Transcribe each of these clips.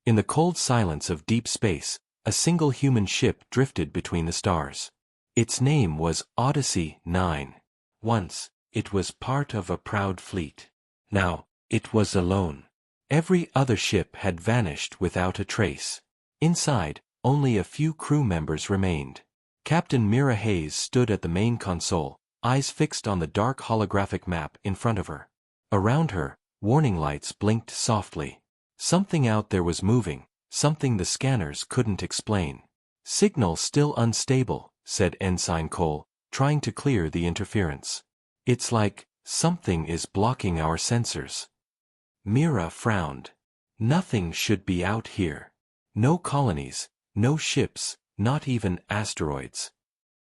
In the cold silence of deep space, a single human ship drifted between the stars. Its name was Odyssey 9. Once, it was part of a proud fleet. Now, it was alone. Every other ship had vanished without a trace. Inside, only a few crew members remained. Captain Mira Hayes stood at the main console, eyes fixed on the dark holographic map in front of her. Around her, warning lights blinked softly. Something out there was moving, something the scanners couldn't explain. "Signal still unstable," said Ensign Cole, trying to clear the interference. "It's like something is blocking our sensors." Mira frowned. Nothing should be out here. No colonies, no ships, not even asteroids.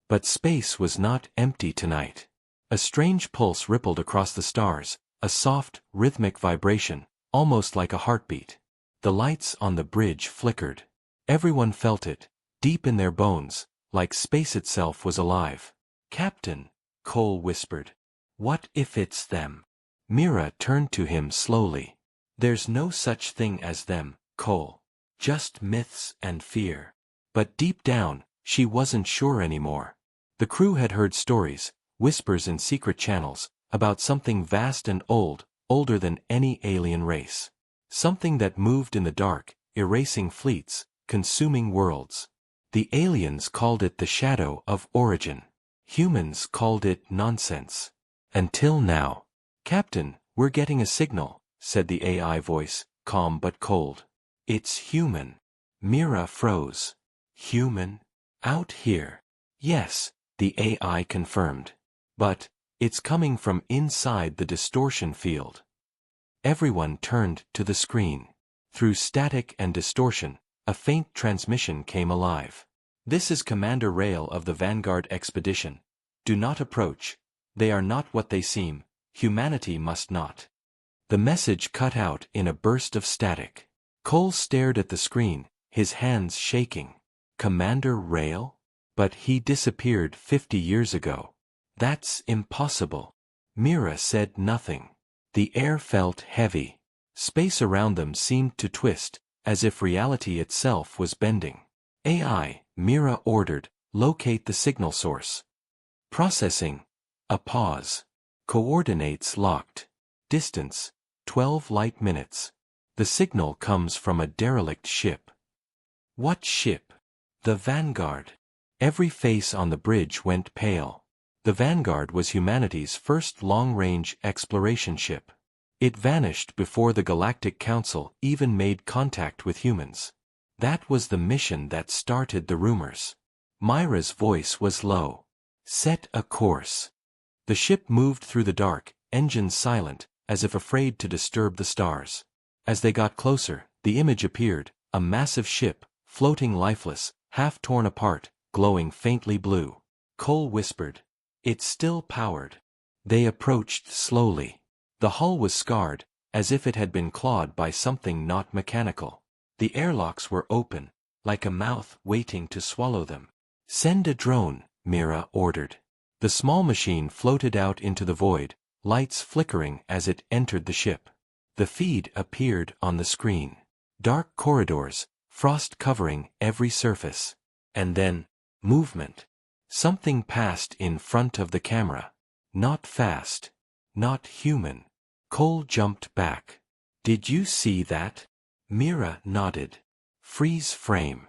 But space was not empty tonight. A strange pulse rippled across the stars, a soft, rhythmic vibration, almost like a heartbeat. The lights on the bridge flickered. Everyone felt it, deep in their bones, like space itself was alive. "Captain," Cole whispered. "What if it's them?" Mira turned to him slowly. "There's no such thing as them, Cole. Just myths and fear." But deep down, she wasn't sure anymore. The crew had heard stories, whispers in secret channels, about something vast and old, older than any alien race. Something that moved in the dark, erasing fleets, consuming worlds. The aliens called it the Shadow of Origin. Humans called it nonsense. Until now. "Captain, we're getting a signal," said the AI voice, calm but cold. "It's human." Mira froze. "Human? Out here?" "Yes," the AI confirmed. "But it's coming from inside the distortion field." Everyone turned to the screen. Through static and distortion, a faint transmission came alive. "This is Commander Rail of the Vanguard expedition. Do not approach. They are not what they seem. Humanity must not." The message cut out in a burst of static. Cole stared at the screen, his hands shaking. Commander Rail? But he disappeared 50 years ago. "That's impossible." Mira said nothing. The air felt heavy. Space around them seemed to twist, as if reality itself was bending. "AI," Mira ordered, "locate the signal source." "Processing." A pause. "Coordinates locked. Distance, 12 light minutes. The signal comes from a derelict ship." "What ship?" "The Vanguard." Every face on the bridge went pale. The Vanguard was humanity's first long-range exploration ship. It vanished before the Galactic Council even made contact with humans. That was the mission that started the rumors. Myra's voice was low. "Set a course." The ship moved through the dark, engines silent, as if afraid to disturb the stars. As they got closer, the image appeared, a massive ship, floating lifeless, half torn apart, glowing faintly blue. Cole whispered, "It's still powered." They approached slowly. The hull was scarred, as if it had been clawed by something not mechanical. The airlocks were open, like a mouth waiting to swallow them. "Send a drone," Mira ordered. The small machine floated out into the void, lights flickering as it entered the ship. The feed appeared on the screen. Dark corridors, frost covering every surface. And then, movement. Something passed in front of the camera. Not fast. Not human. Cole jumped back. "Did you see that?" Mira nodded. "Freeze frame."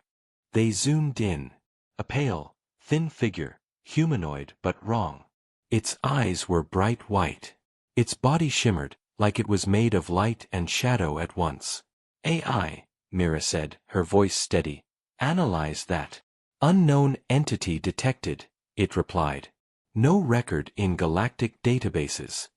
They zoomed in. A pale, thin figure, humanoid but wrong. Its eyes were bright white. Its body shimmered, like it was made of light and shadow at once. "AI," Mira said, her voice steady. "Analyze that." "Unknown entity detected," it replied. "No record in galactic databases."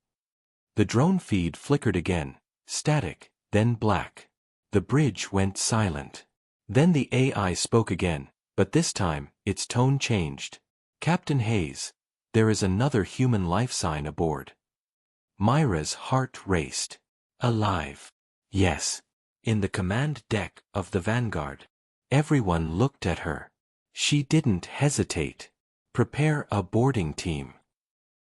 The drone feed flickered again, static, then black. The bridge went silent. Then the AI spoke again, but this time, its tone changed. "Captain Hayes, there is another human life sign aboard." Myra's heart raced. "Alive?" "Yes." "In the command deck of the Vanguard." Everyone looked at her. She didn't hesitate. "Prepare a boarding team."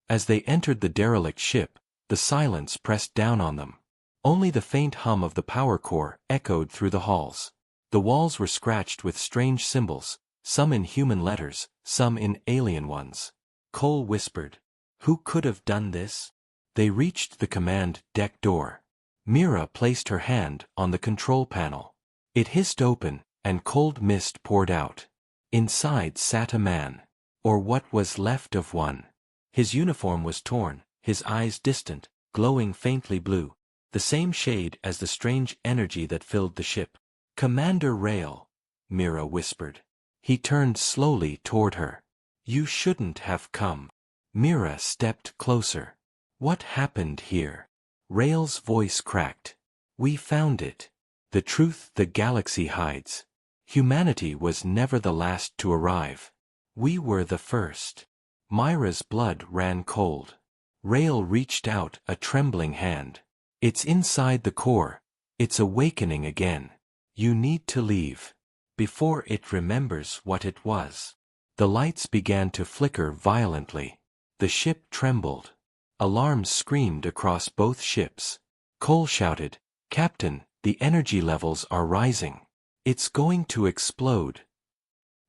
As they entered the derelict ship, the silence pressed down on them. Only the faint hum of the power core echoed through the halls. The walls were scratched with strange symbols, some in human letters, some in alien ones. Cole whispered, "Who could have done this?" They reached the command deck door. Mira placed her hand on the control panel. It hissed open, and cold mist poured out. Inside sat a man, or what was left of one. His uniform was torn, his eyes distant, glowing faintly blue, the same shade as the strange energy that filled the ship. "Commander Rail," Mira whispered. He turned slowly toward her. "You shouldn't have come." Mira stepped closer. "What happened here?" Rail's voice cracked. "We found it. The truth the galaxy hides. Humanity was never the last to arrive. We were the first." Myra's blood ran cold. Rail reached out a trembling hand. "It's inside the core. It's awakening again. You need to leave. Before it remembers what it was." The lights began to flicker violently. The ship trembled. Alarms screamed across both ships. Cole shouted, "Captain, the energy levels are rising. It's going to explode."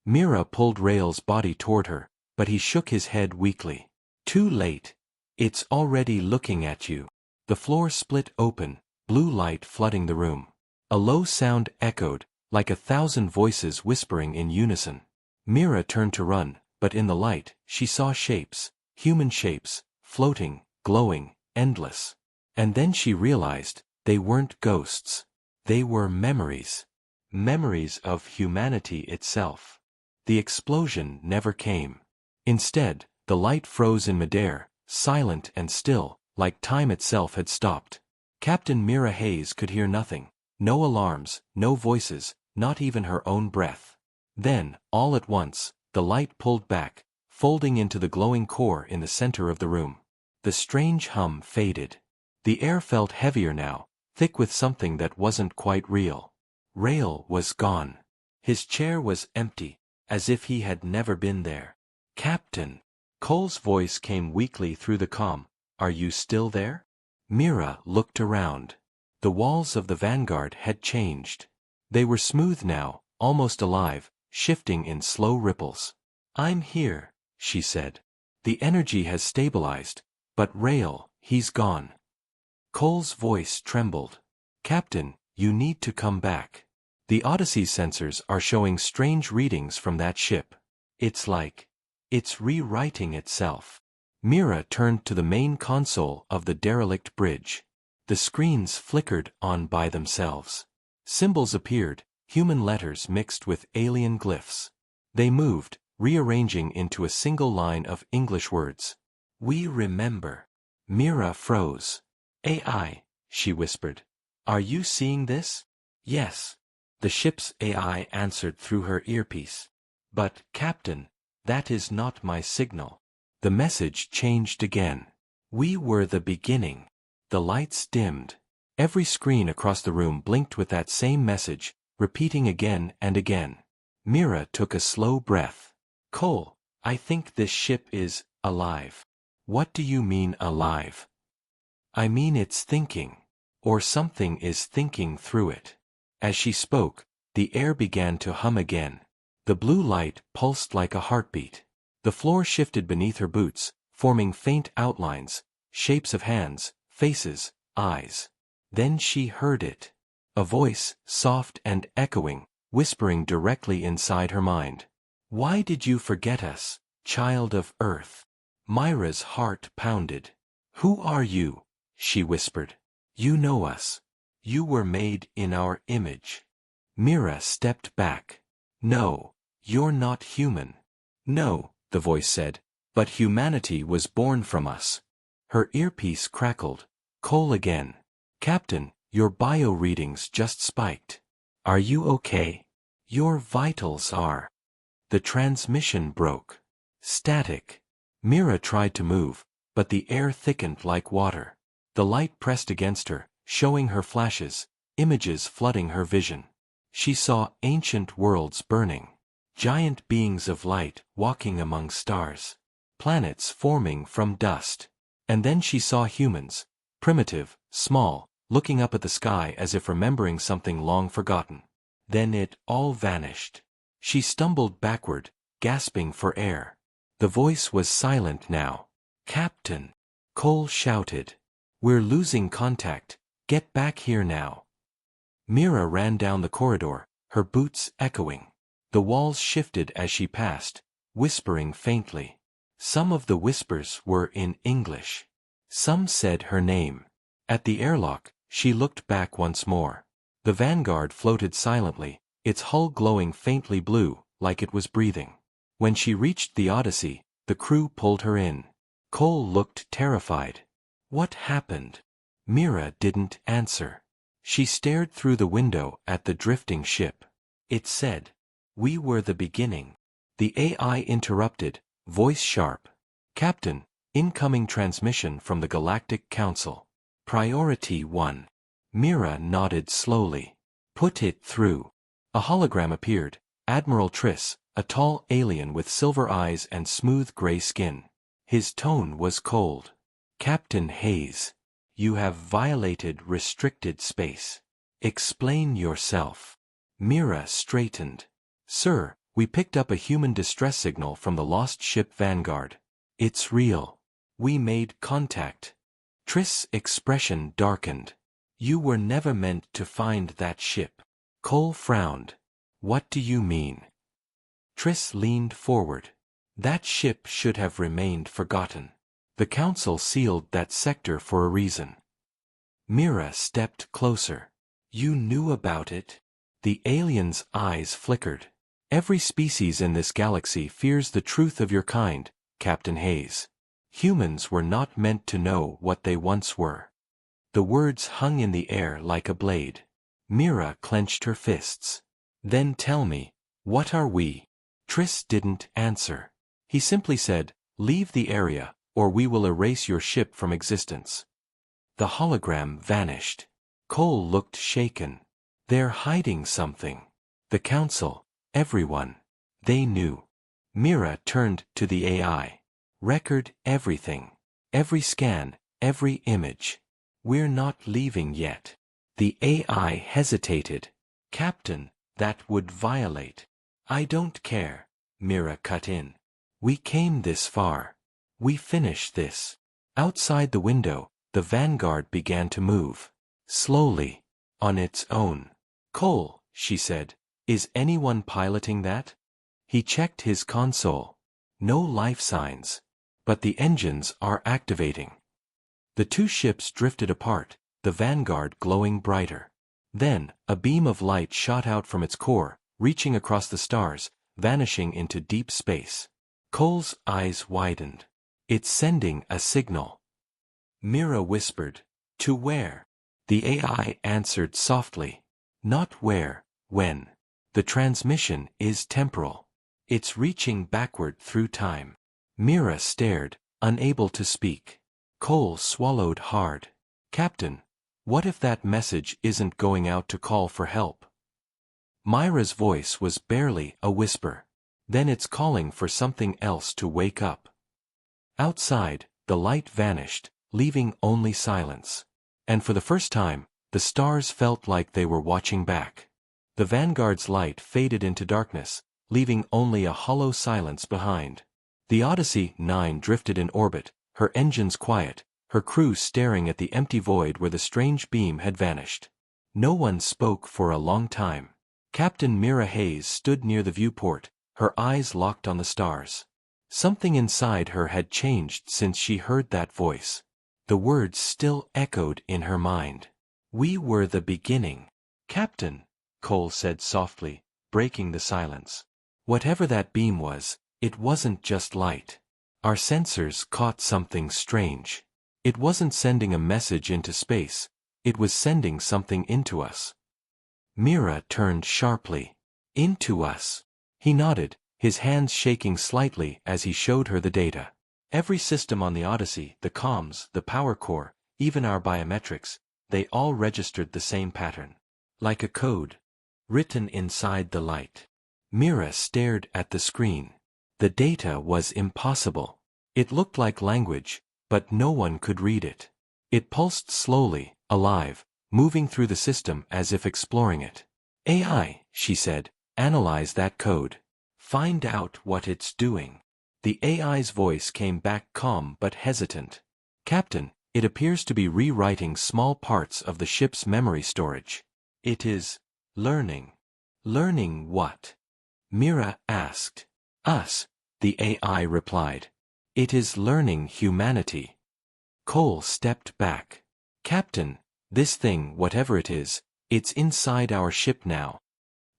Mira pulled Rail's body toward her, but he shook his head weakly. "Too late. It's already looking at you." The floor split open, blue light flooding the room. A low sound echoed, like 1,000 voices whispering in unison. Mira turned to run, but in the light, she saw shapes, human shapes, floating, glowing, endless. And then she realized, they weren't ghosts. They were memories. Memories of humanity itself. The explosion never came. Instead, the light froze in midair, silent and still, like time itself had stopped. Captain Mira Hayes could hear nothing. No alarms, no voices, not even her own breath. Then, all at once, the light pulled back, folding into the glowing core in the center of the room. The strange hum faded. The air felt heavier now, thick with something that wasn't quite real. Rail was gone. His chair was empty, as if he had never been there. "Captain." Cole's voice came weakly through the comm. "Are you still there?" Mira looked around. The walls of the Vanguard had changed. They were smooth now, almost alive, shifting in slow ripples. "I'm here," she said. "The energy has stabilized, but Rail, he's gone." Cole's voice trembled. "Captain, you need to come back. The Odyssey sensors are showing strange readings from that ship. It's like it's rewriting itself." Mira turned to the main console of the derelict bridge. The screens flickered on by themselves. Symbols appeared, human letters mixed with alien glyphs. They moved, rearranging into a single line of English words. "We remember." Mira froze. "AI," she whispered. "Are you seeing this?" "Yes." The ship's AI answered through her earpiece. "But, Captain, that is not my signal." The message changed again. "We were the beginning." The lights dimmed. Every screen across the room blinked with that same message, repeating again and again. Mira took a slow breath. "Cole, I think this ship is alive." "What do you mean alive?" "I mean it's thinking. Or something is thinking through it." As she spoke, the air began to hum again. The blue light pulsed like a heartbeat. The floor shifted beneath her boots, forming faint outlines, shapes of hands, faces, eyes. Then she heard it. A voice, soft and echoing, whispering directly inside her mind. "Why did you forget us, child of Earth?" Myra's heart pounded. "Who are you?" she whispered. "You know us. You were made in our image." Mira stepped back. "No, you're not human." "No," the voice said, "but humanity was born from us." Her earpiece crackled. "Cole again. Captain, your bio readings just spiked. Are you okay?" "Your vitals are." The transmission broke. Static. Mira tried to move, but the air thickened like water. The light pressed against her, showing her flashes, images flooding her vision. She saw ancient worlds burning. Giant beings of light walking among stars. Planets forming from dust. And then she saw humans, primitive, small, looking up at the sky as if remembering something long forgotten. Then it all vanished. She stumbled backward, gasping for air. The voice was silent now. "Captain!" Cole shouted. "We're losing contact. Get back here now." Mira ran down the corridor, her boots echoing. The walls shifted as she passed, whispering faintly. Some of the whispers were in English. Some said her name. At the airlock, she looked back once more. The Vanguard floated silently, its hull glowing faintly blue, like it was breathing. When she reached the Odyssey, the crew pulled her in. Cole looked terrified. What happened? Mira didn't answer. She stared through the window at the drifting ship. It said, "We were the beginning." The AI interrupted, voice sharp. "Captain, incoming transmission from the Galactic Council. Priority 1. Mira nodded slowly. "Put it through." A hologram appeared, Admiral Triss, a tall alien with silver eyes and smooth gray skin. His tone was cold. "Captain Hayes, you have violated restricted space. Explain yourself." Mira straightened. "Sir, we picked up a human distress signal from the lost ship Vanguard. It's real. We made contact." Triss' expression darkened. "You were never meant to find that ship." Cole frowned. "What do you mean?" Triss leaned forward. "That ship should have remained forgotten. The Council sealed that sector for a reason." Mira stepped closer. "You knew about it?" The alien's eyes flickered. "Every species in this galaxy fears the truth of your kind, Captain Hayes. Humans were not meant to know what they once were." The words hung in the air like a blade. Mira clenched her fists. "Then tell me, what are we?" Triss didn't answer. He simply said, "Leave the area, or we will erase your ship from existence." The hologram vanished. Cole looked shaken. "They're hiding something. The Council, everyone. They knew." Mira turned to the AI. "Record everything. Every scan, every image. We're not leaving yet." The AI hesitated. "Captain, that would violate." "I don't care," Mira cut in. "We came this far. We finish this." Outside the window, the Vanguard began to move. Slowly. On its own. "Cole," she said, "is anyone piloting that?" He checked his console. No life signs. But the engines are activating. The two ships drifted apart, the Vanguard glowing brighter. Then, a beam of light shot out from its core, reaching across the stars, vanishing into deep space. Cole's eyes widened. "It's sending a signal." Mira whispered, "To where?" The AI answered softly, "Not where, when. The transmission is temporal. It's reaching backward through time." Mira stared, unable to speak. Cole swallowed hard. "Captain, what if that message isn't going out to call for help?" Myra's voice was barely a whisper. "Then it's calling for something else to wake up." Outside, the light vanished, leaving only silence. And for the first time, the stars felt like they were watching back. The Vanguard's light faded into darkness, leaving only a hollow silence behind. The Odyssey 9 drifted in orbit, her engines quiet, her crew staring at the empty void where the strange beam had vanished. No one spoke for a long time. Captain Mira Hayes stood near the viewport, her eyes locked on the stars. Something inside her had changed since she heard that voice. The words still echoed in her mind. "We were the beginning." "Captain," Cole said softly, breaking the silence. "Whatever that beam was, it wasn't just light. Our sensors caught something strange. It wasn't sending a message into space, it was sending something into us." Mira turned sharply. "Into us?" He nodded, his hands shaking slightly as he showed her the data. Every system on the Odyssey, the comms, the power core, even our biometrics, they all registered the same pattern. Like a code. Written inside the light. Mira stared at the screen. The data was impossible. It looked like language, but no one could read it. It pulsed slowly, alive, moving through the system as if exploring it. AI, she said, analyze that code. Find out what it's doing. The AI's voice came back calm but hesitant. Captain, it appears to be rewriting small parts of the ship's memory storage. It is learning. Learning what? Mira asked. Us, the AI replied. It is learning humanity. Cole stepped back. Captain, this thing, whatever it is, it's inside our ship now.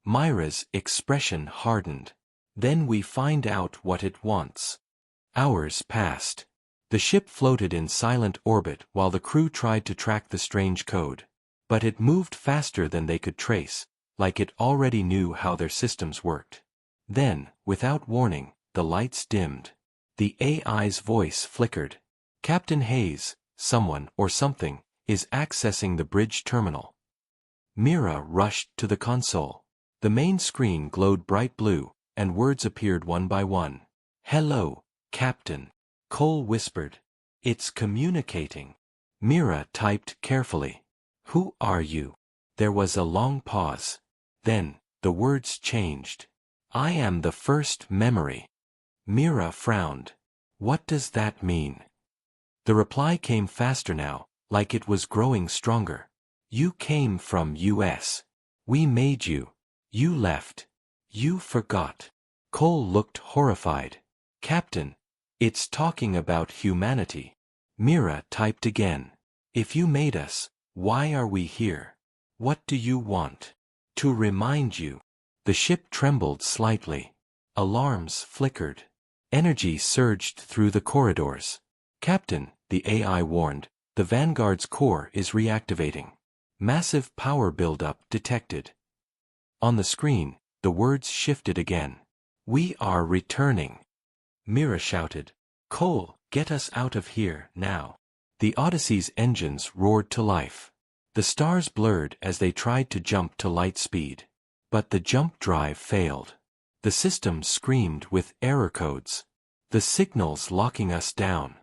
Myra's expression hardened. Then we find out what it wants. Hours passed. The ship floated in silent orbit while the crew tried to track the strange code. But it moved faster than they could trace, like it already knew how their systems worked. Then, without warning, the lights dimmed. The AI's voice flickered. Captain Hayes, someone or something, is accessing the bridge terminal. Mira rushed to the console. The main screen glowed bright blue, and words appeared one by one. Hello, Captain. Cole whispered. It's communicating. Mira typed carefully. Who are you? There was a long pause. Then, the words changed. I am the first memory. Mira frowned. What does that mean? The reply came faster now, like it was growing stronger. You came from US. We made you. You left. You forgot. Cole looked horrified. Captain, it's talking about humanity. Mira typed again. If you made us, why are we here? What do you want? To remind you. The ship trembled slightly. Alarms flickered. Energy surged through the corridors. Captain, the AI warned, the Vanguard's core is reactivating. Massive power buildup detected. On the screen, the words shifted again. We are returning. Mira shouted. Cole, get us out of here, now. The Odyssey's engines roared to life. The stars blurred as they tried to jump to light speed. But the jump drive failed. The system screamed with error codes. The signal's locking us down.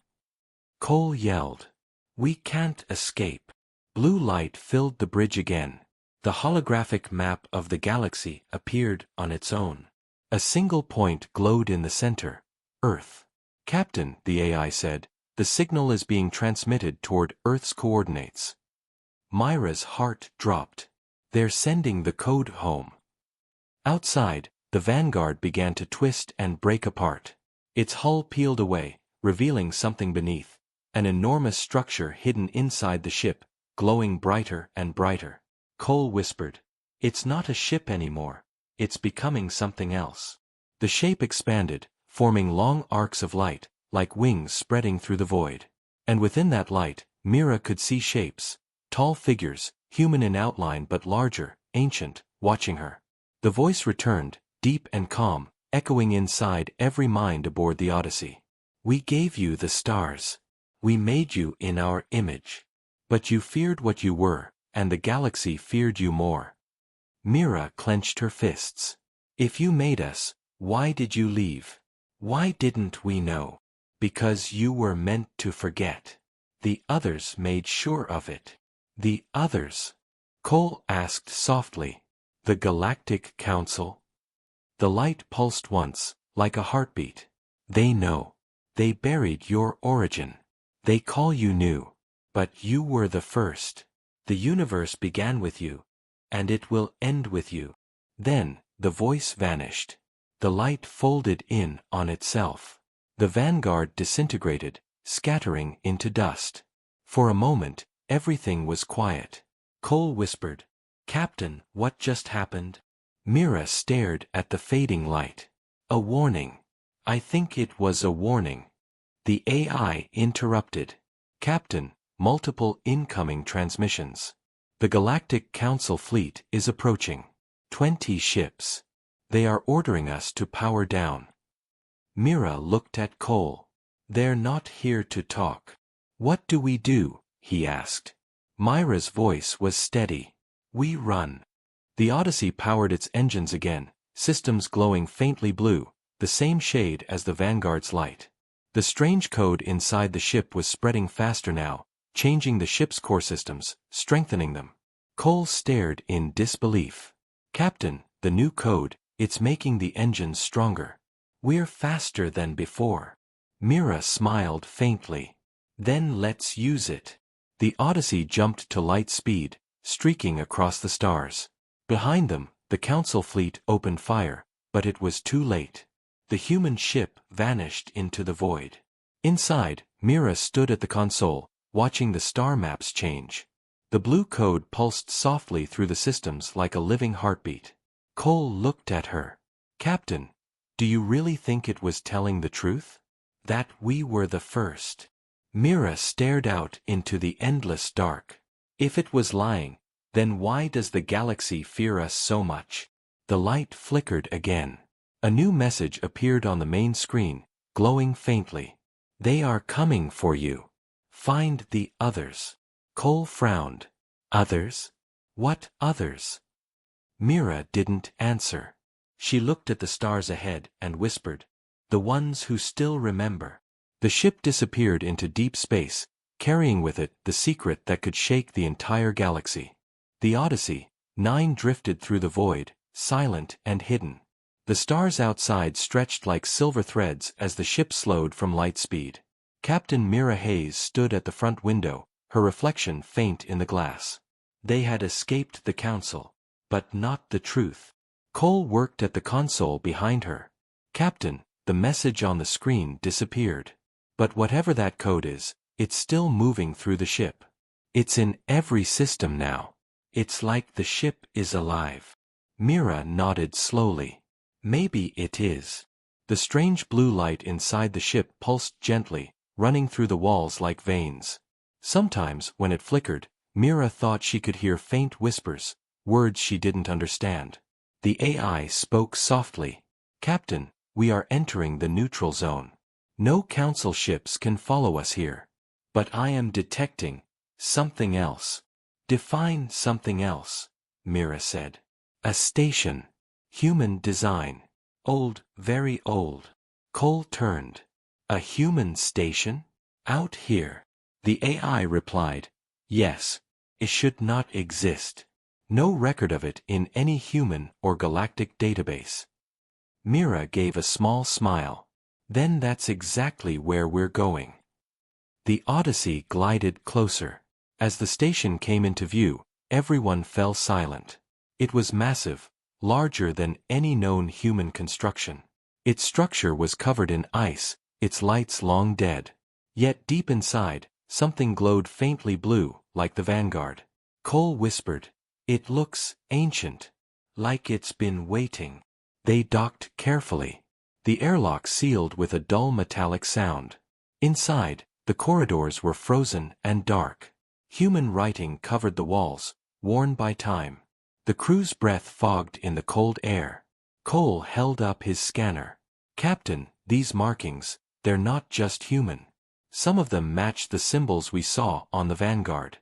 Cole yelled. We can't escape. Blue light filled the bridge again. The holographic map of the galaxy appeared on its own. A single point glowed in the center. Earth. Captain, the AI said, the signal is being transmitted toward Earth's coordinates. Myra's heart dropped. They're sending the code home. Outside, the Vanguard began to twist and break apart. Its hull peeled away, revealing something beneath. An enormous structure hidden inside the ship, glowing brighter and brighter. Cole whispered. It's not a ship anymore. It's becoming something else. The shape expanded, forming long arcs of light, like wings spreading through the void. And within that light, Mira could see shapes. Tall figures, human in outline but larger, ancient, watching her. The voice returned, deep and calm, echoing inside every mind aboard the Odyssey. We gave you the stars. We made you in our image. But you feared what you were, and the galaxy feared you more. Mira clenched her fists. If you made us, why did you leave? Why didn't we know? Because you were meant to forget. The others made sure of it. The others? Cole asked softly. The Galactic Council? The light pulsed once, like a heartbeat. They know. They buried your origin. They call you new. But you were the first. The universe began with you. And it will end with you. Then, the voice vanished. The light folded in on itself. The Vanguard disintegrated, scattering into dust. For a moment, everything was quiet. Cole whispered, Captain, what just happened? Mira stared at the fading light. A warning. I think it was a warning. The AI interrupted. Captain, multiple incoming transmissions. The Galactic Council fleet is approaching. 20 ships. They are ordering us to power down. Mira looked at Cole. They're not here to talk. What do we do? He asked. Myra's voice was steady. We run. The Odyssey powered its engines again, systems glowing faintly blue, the same shade as the Vanguard's light. The strange code inside the ship was spreading faster now, changing the ship's core systems, strengthening them. Cole stared in disbelief. Captain, the new code, it's making the engines stronger. We're faster than before. Mira smiled faintly. Then let's use it. The Odyssey jumped to light speed, streaking across the stars. Behind them, the Council fleet opened fire, but it was too late. The human ship vanished into the void. Inside, Mira stood at the console, watching the star maps change. The blue code pulsed softly through the systems like a living heartbeat. Cole looked at her. Captain, do you really think it was telling the truth? That we were the first? Mira stared out into the endless dark. If it was lying, then why does the galaxy fear us so much? The light flickered again. A new message appeared on the main screen, glowing faintly. They are coming for you. Find the others. Cole frowned. Others? What others? Mira didn't answer. She looked at the stars ahead and whispered, the ones who still remember. The ship disappeared into deep space, carrying with it the secret that could shake the entire galaxy. The Odyssey, 9 drifted through the void, silent and hidden. The stars outside stretched like silver threads as the ship slowed from light speed. Captain Mira Hayes stood at the front window, her reflection faint in the glass. They had escaped the Council, but not the truth. Cole worked at the console behind her. Captain, the message on the screen disappeared. But whatever that code is, it's still moving through the ship. It's in every system now. It's like the ship is alive. Mira nodded slowly. Maybe it is. The strange blue light inside the ship pulsed gently, running through the walls like veins. Sometimes, when it flickered, Mira thought she could hear faint whispers, words she didn't understand. The AI spoke softly. Captain, we are entering the neutral zone. No Council ships can follow us here. But I am detecting something else. Define something else, Mira said. A station. Human design. Old, very old. Cole turned. A human station? Out here. The AI replied, yes. It should not exist. No record of it in any human or galactic database. Mira gave a small smile. Then that's exactly where we're going. The Odyssey glided closer. As the station came into view, everyone fell silent. It was massive, larger than any known human construction. Its structure was covered in ice, its lights long dead. Yet deep inside, something glowed faintly blue, like the Vanguard. Cole whispered, it looks ancient. Like it's been waiting. They docked carefully. The airlock sealed with a dull metallic sound. Inside, the corridors were frozen and dark. Human writing covered the walls, worn by time. The crew's breath fogged in the cold air. Cole held up his scanner. Captain, these markings, they're not just human. Some of them match the symbols we saw on the Vanguard.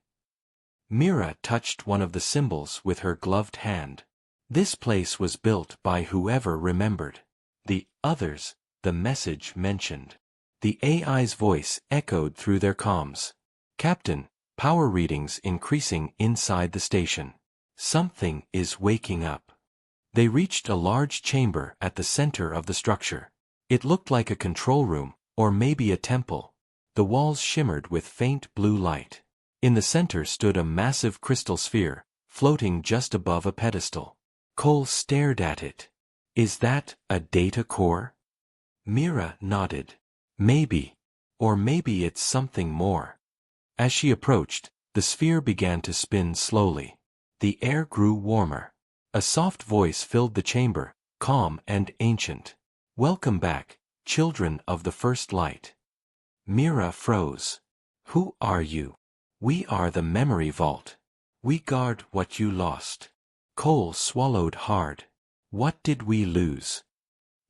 Mira touched one of the symbols with her gloved hand. This place was built by whoever remembered. The others, the message mentioned. The AI's voice echoed through their comms. Captain, power readings increasing inside the station. Something is waking up. They reached a large chamber at the center of the structure. It looked like a control room, or maybe a temple. The walls shimmered with faint blue light. In the center stood a massive crystal sphere, floating just above a pedestal. Cole stared at it. Is that a data core? Mira nodded. Maybe. Or maybe it's something more. As she approached, the sphere began to spin slowly. The air grew warmer. A soft voice filled the chamber, calm and ancient. Welcome back, children of the first light. Mira froze. Who are you? We are the memory vault. We guard what you lost. Cole swallowed hard. What did we lose?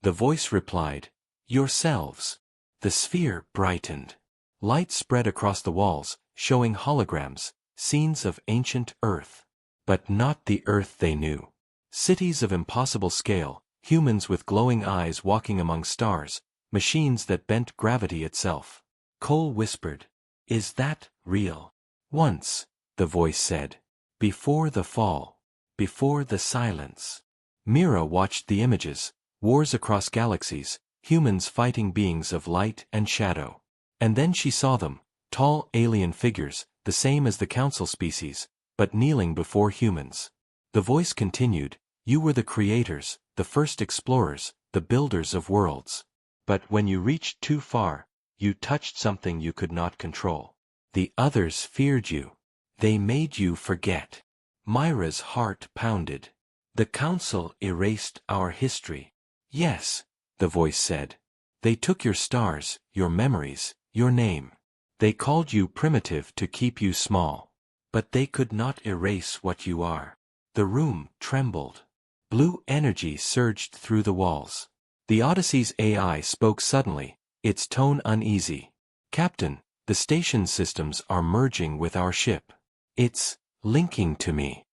The voice replied, yourselves. The sphere brightened. Light spread across the walls, showing holograms, scenes of ancient Earth. But not the Earth they knew. Cities of impossible scale, humans with glowing eyes walking among stars, machines that bent gravity itself. Cole whispered, is that real? Once, the voice said. Before the fall. Before the silence. Mira watched the images, wars across galaxies, humans fighting beings of light and shadow. And then she saw them, tall alien figures, the same as the council species, but kneeling before humans. The voice continued, "You were the creators, the first explorers, the builders of worlds. But when you reached too far, you touched something you could not control. The others feared you. They made you forget." Myra's heart pounded. "The council erased our history." "Yes," the voice said. "They took your stars, your memories, your name. They called you primitive to keep you small. But they could not erase what you are." The room trembled. Blue energy surged through the walls. The Odyssey's AI spoke suddenly, its tone uneasy. "Captain, the station systems are merging with our ship. It's linking to me."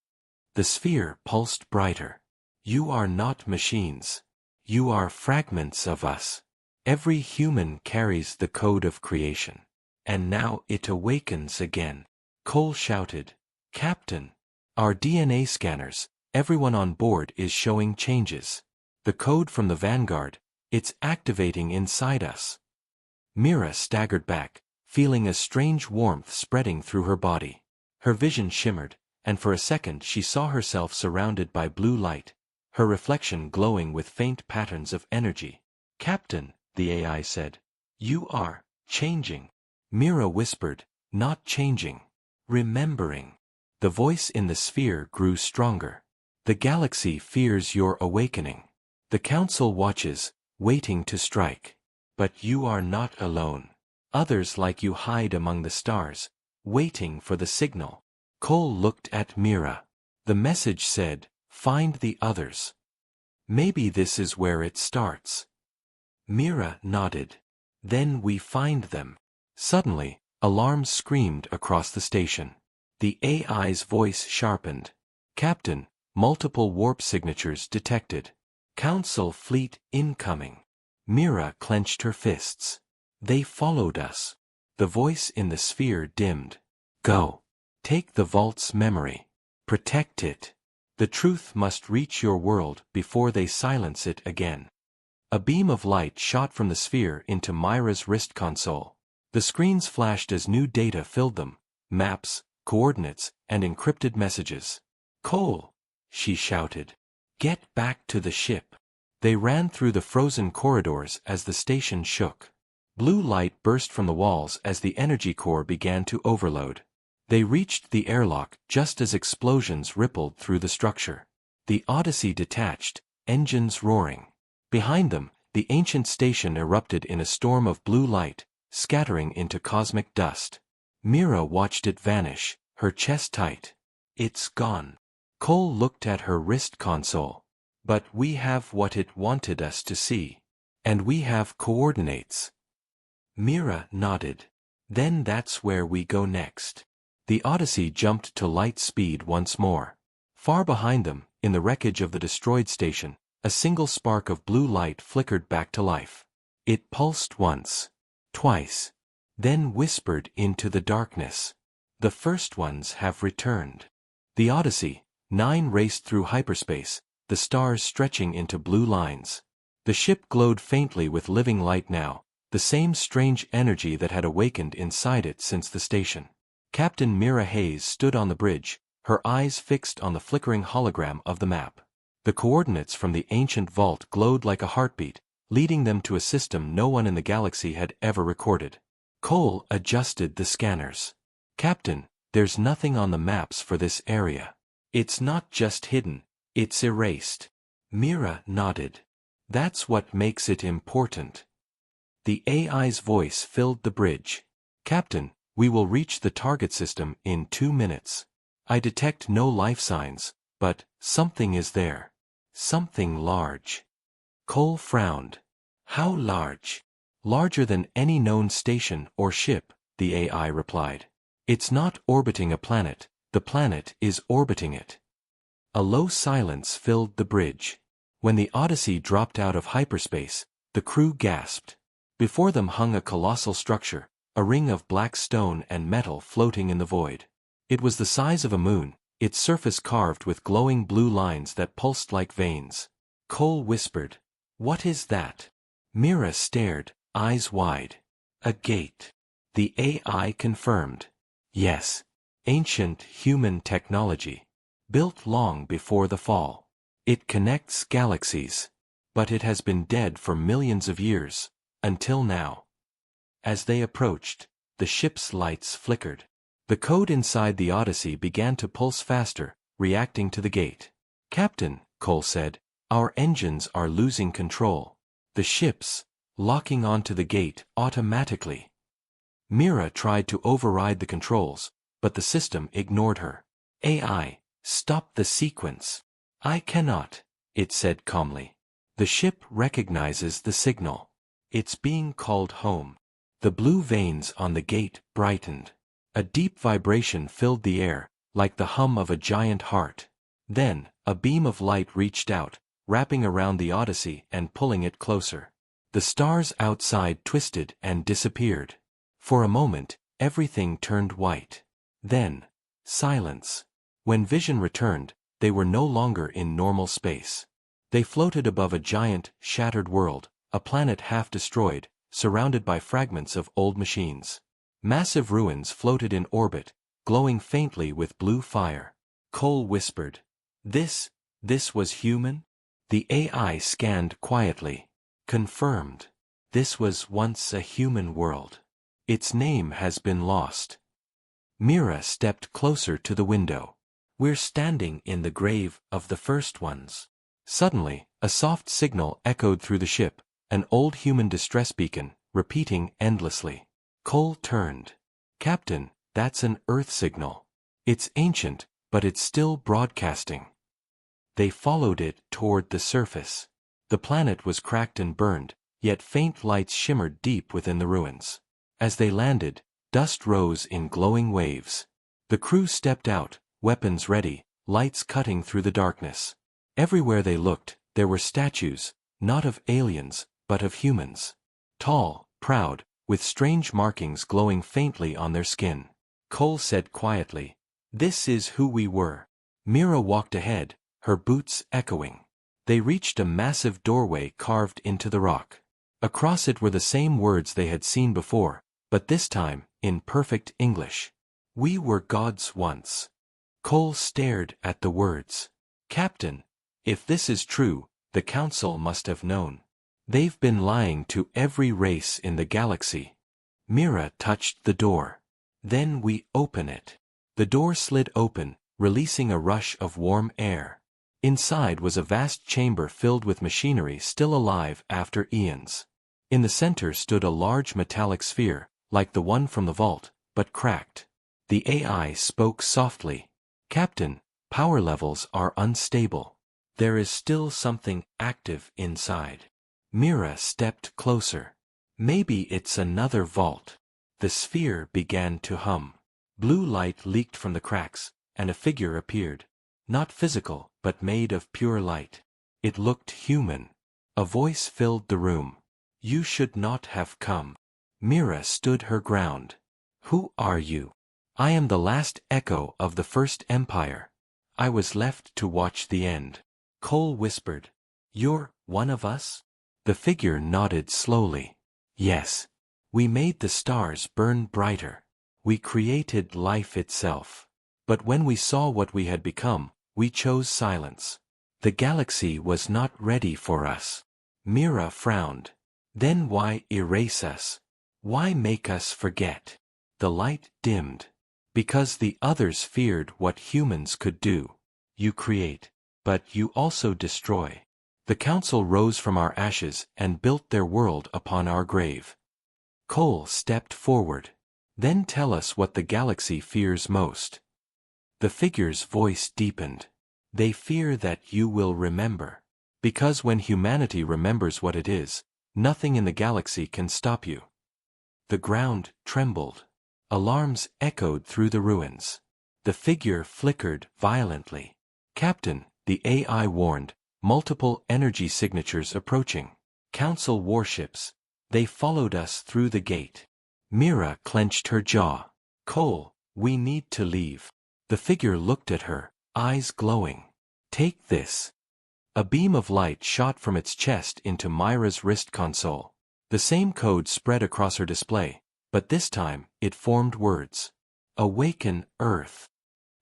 The sphere pulsed brighter. "You are not machines. You are fragments of us. Every human carries the code of creation. And now it awakens again." Cole shouted, "Captain! Our DNA scanners, everyone on board is showing changes. The code from the Vanguard, it's activating inside us." Mira staggered back, feeling a strange warmth spreading through her body. Her vision shimmered, and for a second she saw herself surrounded by blue light, her reflection glowing with faint patterns of energy. "Captain," the AI said, "you are changing." Mira whispered, "Not changing. Remembering." The voice in the sphere grew stronger. "The galaxy fears your awakening. The council watches, waiting to strike. But you are not alone. Others like you hide among the stars, waiting for the signal." Cole looked at Mira. The message said, "Find the others. Maybe this is where it starts." Mira nodded. "Then we find them." Suddenly, alarms screamed across the station. The AI's voice sharpened. "Captain, multiple warp signatures detected. Council fleet incoming." Mira clenched her fists. "They followed us." The voice in the sphere dimmed. "Go. Take the vault's memory. Protect it. The truth must reach your world before they silence it again." A beam of light shot from the sphere into Myra's wrist console. The screens flashed as new data filled them, maps, coordinates, and encrypted messages. "Cole!" she shouted. "Get back to the ship." They ran through the frozen corridors as the station shook. Blue light burst from the walls as the energy core began to overload. They reached the airlock just as explosions rippled through the structure. The Odyssey detached, engines roaring. Behind them, the ancient station erupted in a storm of blue light, scattering into cosmic dust. Mira watched it vanish, her chest tight. "It's gone." Cole looked at her wrist console. "But we have what it wanted us to see. And we have coordinates." Mira nodded. "Then that's where we go next." The Odyssey jumped to light speed once more. Far behind them, in the wreckage of the destroyed station, a single spark of blue light flickered back to life. It pulsed once, twice, then whispered into the darkness. "The first ones have returned." The Odyssey, 9 raced through hyperspace, the stars stretching into blue lines. The ship glowed faintly with living light now, the same strange energy that had awakened inside it since the station. Captain Mira Hayes stood on the bridge, her eyes fixed on the flickering hologram of the map. The coordinates from the ancient vault glowed like a heartbeat, leading them to a system no one in the galaxy had ever recorded. Cole adjusted the scanners. "Captain, there's nothing on the maps for this area. It's not just hidden, it's erased." Mira nodded. "That's what makes it important." The AI's voice filled the bridge. "Captain, we will reach the target system in 2 minutes. I detect no life signs, but something is there. Something large." Cole frowned. "How large?" "Larger than any known station or ship," the AI replied. "It's not orbiting a planet, the planet is orbiting it." A low silence filled the bridge. When the Odyssey dropped out of hyperspace, the crew gasped. Before them hung a colossal structure, a ring of black stone and metal floating in the void. It was the size of a moon, its surface carved with glowing blue lines that pulsed like veins. Cole whispered, "What is that?" Mira stared, eyes wide. "A gate." The AI confirmed. "Yes. Ancient human technology. Built long before the fall. It connects galaxies. But it has been dead for millions of years, until now." As they approached, the ship's lights flickered. The code inside the Odyssey began to pulse faster, reacting to the gate. "Captain," Cole said, "our engines are losing control. The ship's locking onto the gate automatically." Mira tried to override the controls, but the system ignored her. "AI, stop the sequence." "I cannot," it said calmly. "The ship recognizes the signal. It's being called home." The blue veins on the gate brightened. A deep vibration filled the air, like the hum of a giant heart. Then, a beam of light reached out, wrapping around the Odyssey and pulling it closer. The stars outside twisted and disappeared. For a moment, everything turned white. Then, silence. When vision returned, they were no longer in normal space. They floated above a giant, shattered world, a planet half destroyed, surrounded by fragments of old machines. Massive ruins floated in orbit, glowing faintly with blue fire. Cole whispered, This was human?" The AI scanned quietly. "Confirmed. This was once a human world. Its name has been lost." Mira stepped closer to the window. "We're standing in the grave of the first ones." Suddenly, a soft signal echoed through the ship, an old human distress beacon, repeating endlessly. Cole turned. "Captain, that's an Earth signal. It's ancient, but it's still broadcasting." They followed it toward the surface. The planet was cracked and burned, yet faint lights shimmered deep within the ruins. As they landed, dust rose in glowing waves. The crew stepped out, weapons ready, lights cutting through the darkness. Everywhere they looked, there were statues, not of aliens, but of humans. Tall, proud, with strange markings glowing faintly on their skin. Cole said quietly, "This is who we were." Mira walked ahead, her boots echoing. They reached a massive doorway carved into the rock. Across it were the same words they had seen before, but this time, in perfect English. "We were gods once." Cole stared at the words. "Captain, if this is true, the Council must have known. They've been lying to every race in the galaxy." Mira touched the door. "Then we open it." The door slid open, releasing a rush of warm air. Inside was a vast chamber filled with machinery still alive after eons. In the center stood a large metallic sphere, like the one from the vault, but cracked. The AI spoke softly. "Captain, power levels are unstable. There is still something active inside." Mira stepped closer. "Maybe it's another vault." The sphere began to hum. Blue light leaked from the cracks, and a figure appeared. Not physical, but made of pure light. It looked human. A voice filled the room. "You should not have come." Mira stood her ground. "Who are you?" "I am the last echo of the First Empire. I was left to watch the end." Cole whispered, "You're one of us?" The figure nodded slowly. "Yes. We made the stars burn brighter. We created life itself. But when we saw what we had become, we chose silence. The galaxy was not ready for us." Mira frowned. "Then why erase us? Why make us forget?" The light dimmed. "Because the others feared what humans could do. You create, but you also destroy. The Council rose from our ashes and built their world upon our grave." Cole stepped forward. "Then tell us what the galaxy fears most." The figure's voice deepened. "They fear that you will remember. Because when humanity remembers what it is, nothing in the galaxy can stop you." The ground trembled. Alarms echoed through the ruins. The figure flickered violently. "Captain," the AI warned, "multiple energy signatures approaching. Council warships. They followed us through the gate." Mira clenched her jaw. "Cole, we need to leave." The figure looked at her, eyes glowing. "Take this." A beam of light shot from its chest into Myra's wrist console. The same code spread across her display, but this time, it formed words. "Awaken Earth."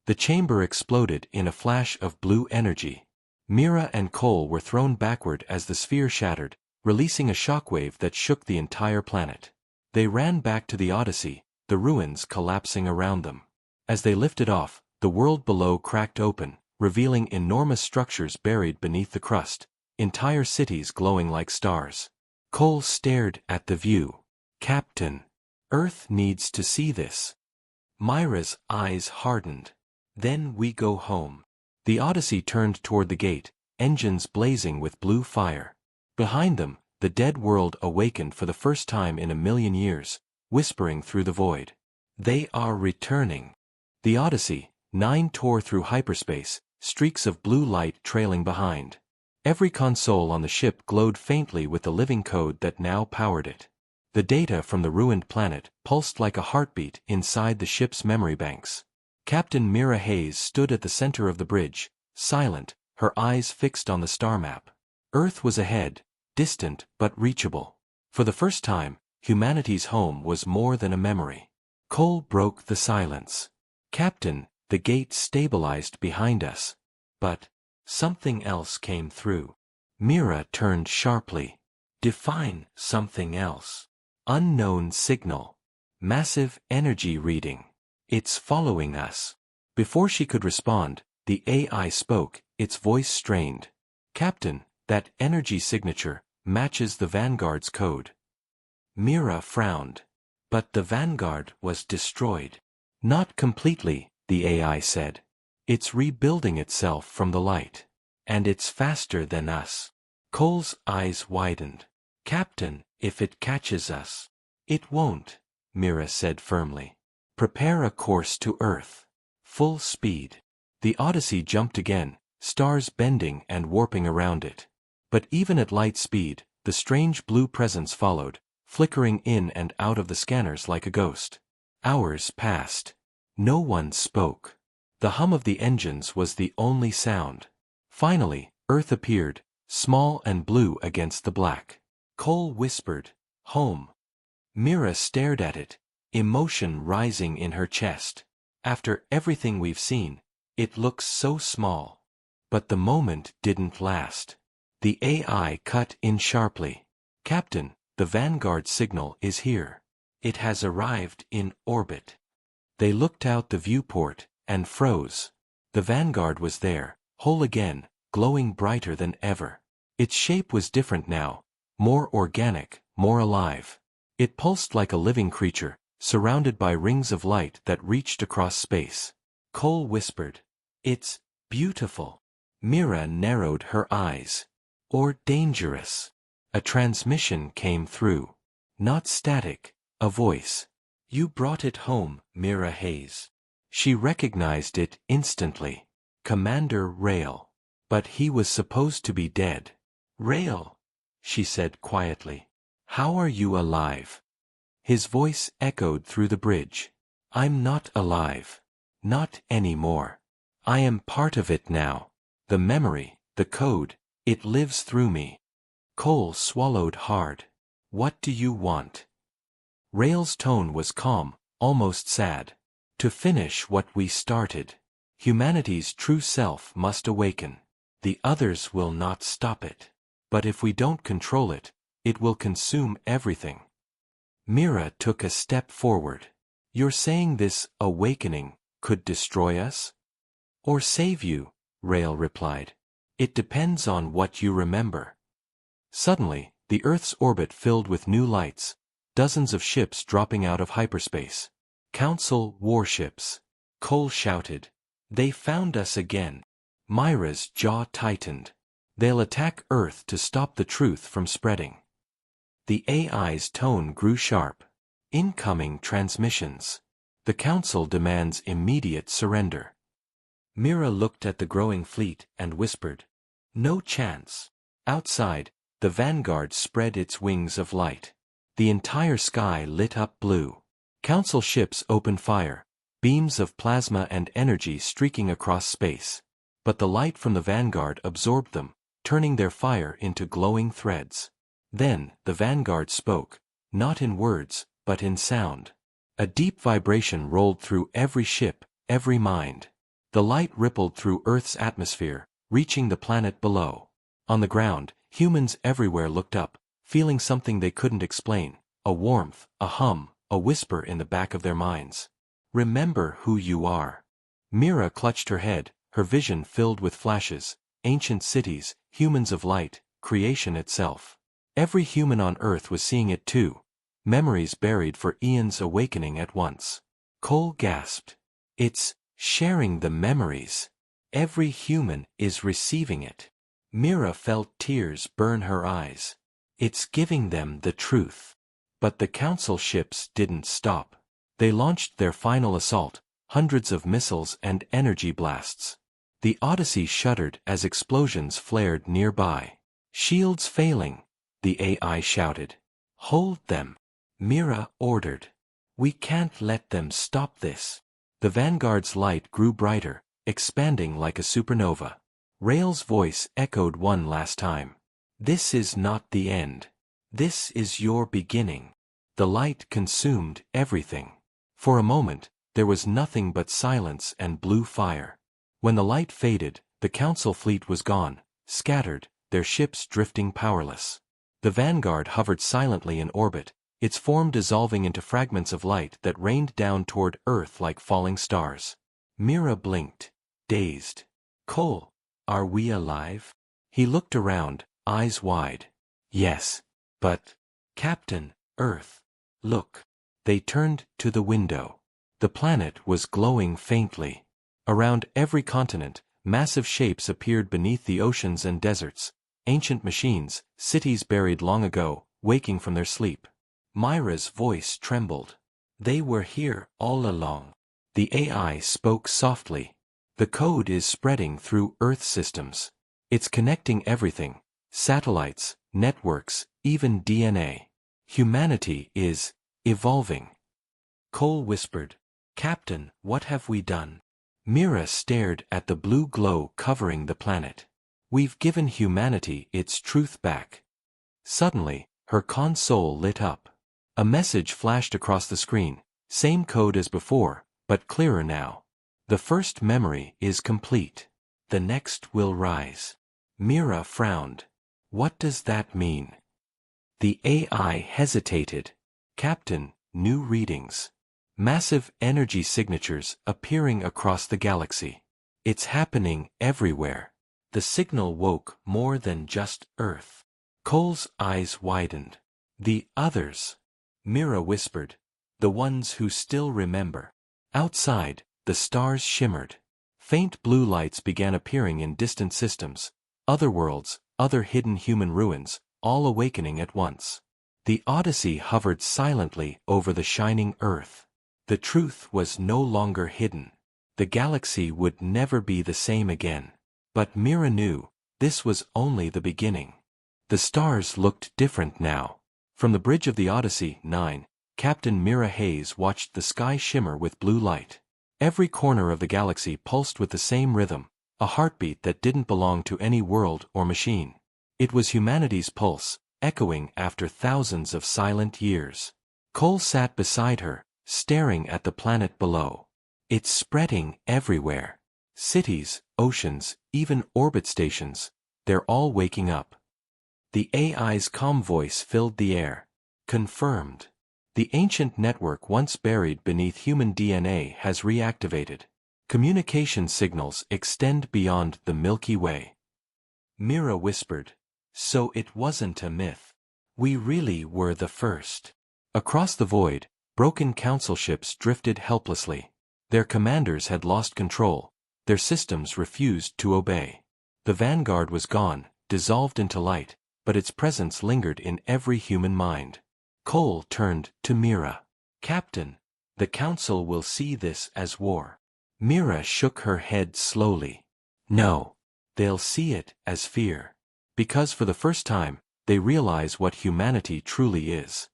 The chamber exploded in a flash of blue energy. Mira and Cole were thrown backward as the sphere shattered, releasing a shockwave that shook the entire planet. They ran back to the Odyssey, the ruins collapsing around them. As they lifted off, the world below cracked open, revealing enormous structures buried beneath the crust, entire cities glowing like stars. Cole stared at the view. "Captain, Earth needs to see this." Myra's eyes hardened. "Then we go home." The Odyssey turned toward the gate, engines blazing with blue fire. Behind them, the dead world awakened for the first time in a million years, whispering through the void. "They are returning." The Odyssey, 9 tore through hyperspace, streaks of blue light trailing behind. Every console on the ship glowed faintly with the living code that now powered it. The data from the ruined planet pulsed like a heartbeat inside the ship's memory banks. Captain Mira Hayes stood at the center of the bridge, silent, her eyes fixed on the star map. Earth was ahead, distant but reachable. For the first time, humanity's home was more than a memory. Cole broke the silence. "Captain, the gate stabilized behind us." But something else came through. Mira turned sharply. "Define something else." "Unknown signal. Massive energy reading. It's following us." Before she could respond, the AI spoke, its voice strained. "Captain, that energy signature matches the Vanguard's code." Mira frowned. "But the Vanguard was destroyed." "Not completely," the AI said. "It's rebuilding itself from the light. And it's faster than us." Cole's eyes widened. "Captain, if it catches us." "It won't," Mira said firmly. "Prepare a course to Earth. Full speed." The Odyssey jumped again, stars bending and warping around it. But even at light speed, the strange blue presence followed, flickering in and out of the scanners like a ghost. Hours passed. No one spoke. The hum of the engines was the only sound. Finally, Earth appeared, small and blue against the black. Cole whispered, "Home." Mira stared at it, emotion rising in her chest. "After everything we've seen, it looks so small." But the moment didn't last. The AI cut in sharply. "Captain, the Vanguard signal is here. It has arrived in orbit." They looked out the viewport, and froze. The Vanguard was there, whole again, glowing brighter than ever. Its shape was different now, more organic, more alive. It pulsed like a living creature, surrounded by rings of light that reached across space. Cole whispered, "It's beautiful." Mira narrowed her eyes. "Or dangerous." A transmission came through. Not static, a voice. "You brought it home, Mira Hayes." She recognized it instantly. Commander Rail. But he was supposed to be dead. "Rail," she said quietly. "How are you alive?" His voice echoed through the bridge. "I'm not alive. Not anymore. I am part of it now. The memory, the code, it lives through me." Cole swallowed hard. "What do you want?" Rail's tone was calm, almost sad. "To finish what we started. Humanity's true self must awaken. The others will not stop it. But if we don't control it, it will consume everything." Mira took a step forward. "You're saying this awakening could destroy us?" "Or save you," Rail replied. "It depends on what you remember." Suddenly, the Earth's orbit filled with new lights, dozens of ships dropping out of hyperspace. "Council warships," Cole shouted. "They found us again." Myra's jaw tightened. "They'll attack Earth to stop the truth from spreading." The AI's tone grew sharp. "Incoming transmissions. The Council demands immediate surrender." Mira looked at the growing fleet and whispered, "No chance." Outside, the Vanguard spread its wings of light. The entire sky lit up blue. Council ships opened fire, beams of plasma and energy streaking across space. but the light from the vanguard absorbed them, turning their fire into glowing threads. Then, the vanguard spoke, not in words, but in sound. A deep vibration rolled through every ship, every mind. The light rippled through Earth's atmosphere, reaching the planet below. On the ground, humans everywhere looked up, feeling something they couldn't explain, a warmth, a hum, a whisper in the back of their minds. Remember who you are. Mira clutched her head, her vision filled with flashes, ancient cities, humans of light, creation itself. Every human on Earth was seeing it too. Memories buried for eons awakening at once. Cole gasped. It's sharing the memories. Every human is receiving it. Mira felt tears burn her eyes. It's giving them the truth. But the council ships didn't stop. They launched their final assault, hundreds of missiles and energy blasts. The Odyssey shuddered as explosions flared nearby. Shields failing, the AI shouted. Hold them. Mira ordered. We can't let them stop this. The Vanguard's light grew brighter, expanding like a supernova. Rail's voice echoed one last time. This is not the end. This is your beginning. The light consumed everything. For a moment, there was nothing but silence and blue fire. When the light faded, the council fleet was gone, scattered, their ships drifting powerless. The Vanguard hovered silently in orbit, its form dissolving into fragments of light that rained down toward Earth like falling stars. Mira blinked, dazed. Cole, are we alive? He looked around, eyes wide. Yes. But, Captain, Earth. Look. They turned to the window. The planet was glowing faintly. Around every continent, massive shapes appeared beneath the oceans and deserts. Ancient machines, cities buried long ago, waking from their sleep. Myra's voice trembled. They were here all along. The AI spoke softly. The code is spreading through Earth systems. It's connecting everything. Satellites, networks, even DNA. Humanity is evolving. Cole whispered, Captain, what have we done? Mira stared at the blue glow covering the planet. We've given humanity its truth back. Suddenly, her console lit up. A message flashed across the screen, same code as before, but clearer now. The first memory is complete. The next will rise. Mira frowned. What does that mean? The AI hesitated. Captain, new readings. Massive energy signatures appearing across the galaxy. It's happening everywhere. The signal woke more than just Earth. Cole's eyes widened. The others. Mira whispered. The ones who still remember. Outside, the stars shimmered. Faint blue lights began appearing in distant systems. Other worlds, other hidden human ruins, all awakening at once. The Odyssey hovered silently over the shining Earth. The truth was no longer hidden. The galaxy would never be the same again. But Mira knew, this was only the beginning. The stars looked different now. From the bridge of the Odyssey 9, Captain Mira Hayes watched the sky shimmer with blue light. Every corner of the galaxy pulsed with the same rhythm, a heartbeat that didn't belong to any world or machine. It was humanity's pulse, echoing after thousands of silent years. Cole sat beside her, staring at the planet below. It's spreading everywhere. Cities, oceans, even orbit stations, they're all waking up. The AI's calm voice filled the air. Confirmed. The ancient network once buried beneath human DNA has reactivated. Communication signals extend beyond the Milky Way. Mira whispered. So it wasn't a myth. We really were the first. Across the void, broken council ships drifted helplessly. Their commanders had lost control. Their systems refused to obey. The Vanguard was gone, dissolved into light, but its presence lingered in every human mind. Cole turned to Mira. Captain, the Council will see this as war. Mira shook her head slowly. No. They'll see it as fear. Because for the first time, they realize what humanity truly is.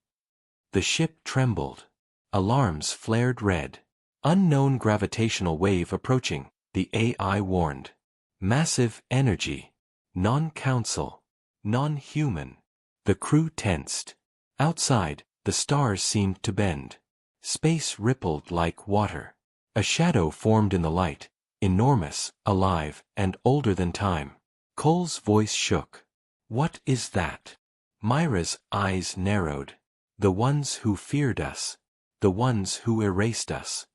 The ship trembled. Alarms flared red. Unknown gravitational wave approaching, the AI warned. Massive energy. Non-council. Non-human. The crew tensed. Outside, the stars seemed to bend. Space rippled like water. A shadow formed in the light, enormous, alive, and older than time. Cole's voice shook. What is that? Myra's eyes narrowed. The ones who feared us. The ones who erased us.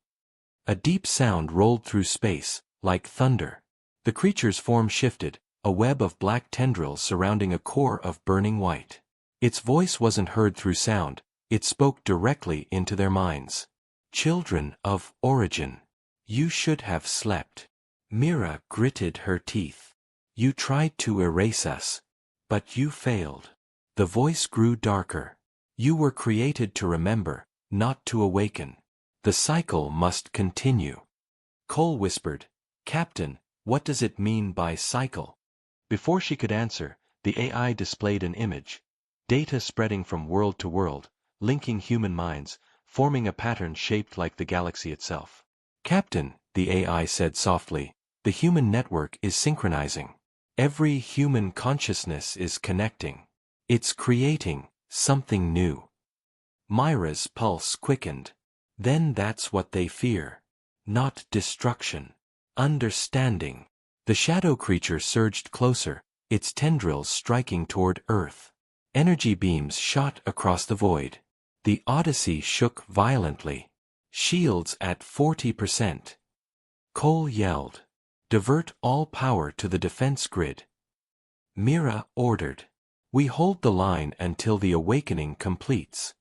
A deep sound rolled through space, like thunder. The creature's form shifted, a web of black tendrils surrounding a core of burning white. Its voice wasn't heard through sound, it spoke directly into their minds. Children of origin. You should have slept. Mira gritted her teeth. You tried to erase us. But you failed. The voice grew darker. You were created to remember, not to awaken. The cycle must continue. Cole whispered, Captain, what does it mean by cycle? Before she could answer, the AI displayed an image. Data spreading from world to world, linking human minds, forming a pattern shaped like the galaxy itself. Captain, the AI said softly, the human network is synchronizing. Every human consciousness is connecting. It's creating something new. Myra's pulse quickened. Then that's what they fear. Not destruction. Understanding. The shadow creature surged closer, its tendrils striking toward Earth. Energy beams shot across the void. The Odyssey shook violently. Shields at 40%. Cole yelled. Divert all power to the defense grid. Mira ordered. We hold the line until the awakening completes.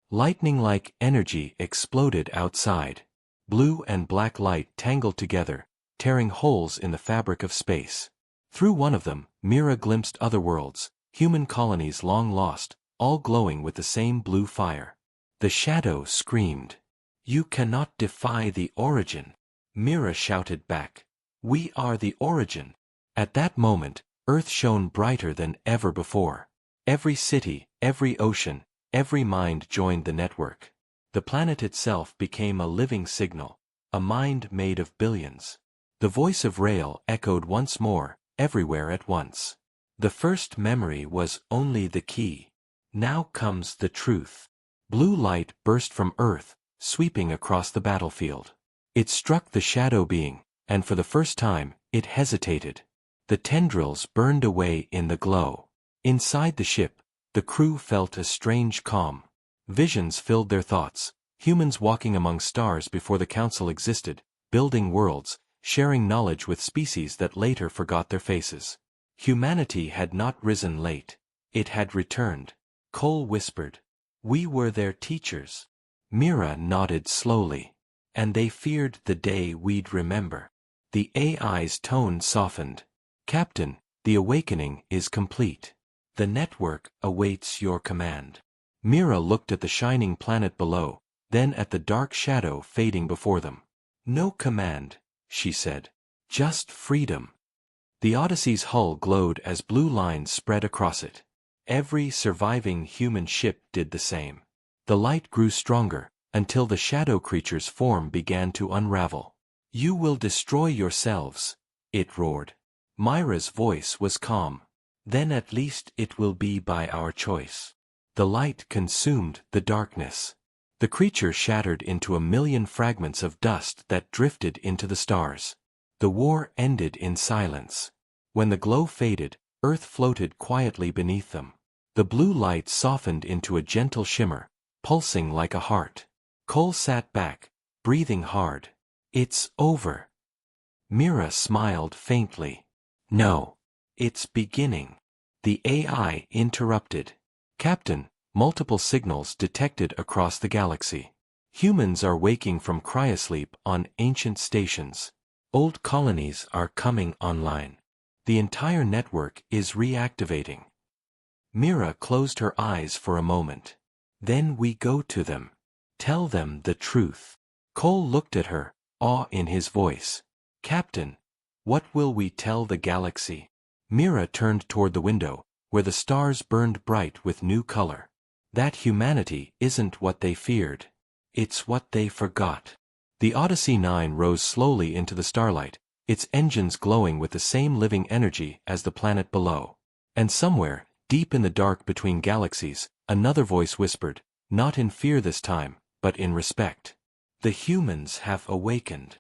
Lightning-like energy exploded outside. Blue and black light tangled together, tearing holes in the fabric of space. Through one of them, Mira glimpsed other worlds, human colonies long lost, all glowing with the same blue fire. The shadow screamed. You cannot defy the origin. Mira shouted back. We are the origin. At that moment, Earth shone brighter than ever before. Every city, every ocean, every mind joined the network. The planet itself became a living signal, a mind made of billions. The voice of Rael echoed once more, everywhere at once. The first memory was only the key. Now comes the truth. Blue light burst from Earth, sweeping across the battlefield. It struck the shadow being, and for the first time, it hesitated. The tendrils burned away in the glow. Inside the ship, the crew felt a strange calm. Visions filled their thoughts, humans walking among stars before the Council existed, building worlds, sharing knowledge with species that later forgot their faces. Humanity had not risen late. It had returned. Cole whispered. We were their teachers. Mira nodded slowly. And they feared the day we'd remember. The AI's tone softened. Captain, the awakening is complete. The network awaits your command. Mira looked at the shining planet below, then at the dark shadow fading before them. No command, she said. Just freedom. The Odyssey's hull glowed as blue lines spread across it. Every surviving human ship did the same. The light grew stronger, until the shadow creature's form began to unravel. You will destroy yourselves, it roared. Myra's voice was calm. Then at least it will be by our choice. The light consumed the darkness. The creature shattered into a million fragments of dust that drifted into the stars. The war ended in silence. When the glow faded, Earth floated quietly beneath them. The blue light softened into a gentle shimmer, pulsing like a heart. Cole sat back, breathing hard. It's over. Mira smiled faintly. No. It's beginning. The AI interrupted. Captain, multiple signals detected across the galaxy. Humans are waking from cryosleep on ancient stations. Old colonies are coming online. The entire network is reactivating. Mira closed her eyes for a moment. Then we go to them. Tell them the truth. Cole looked at her, awe in his voice. Captain, what will we tell the galaxy? Mira turned toward the window, where the stars burned bright with new color. That humanity isn't what they feared. It's what they forgot. The Odyssey 9 rose slowly into the starlight, its engines glowing with the same living energy as the planet below. And somewhere, deep in the dark between galaxies, another voice whispered, not in fear this time, but in respect. The humans have awakened.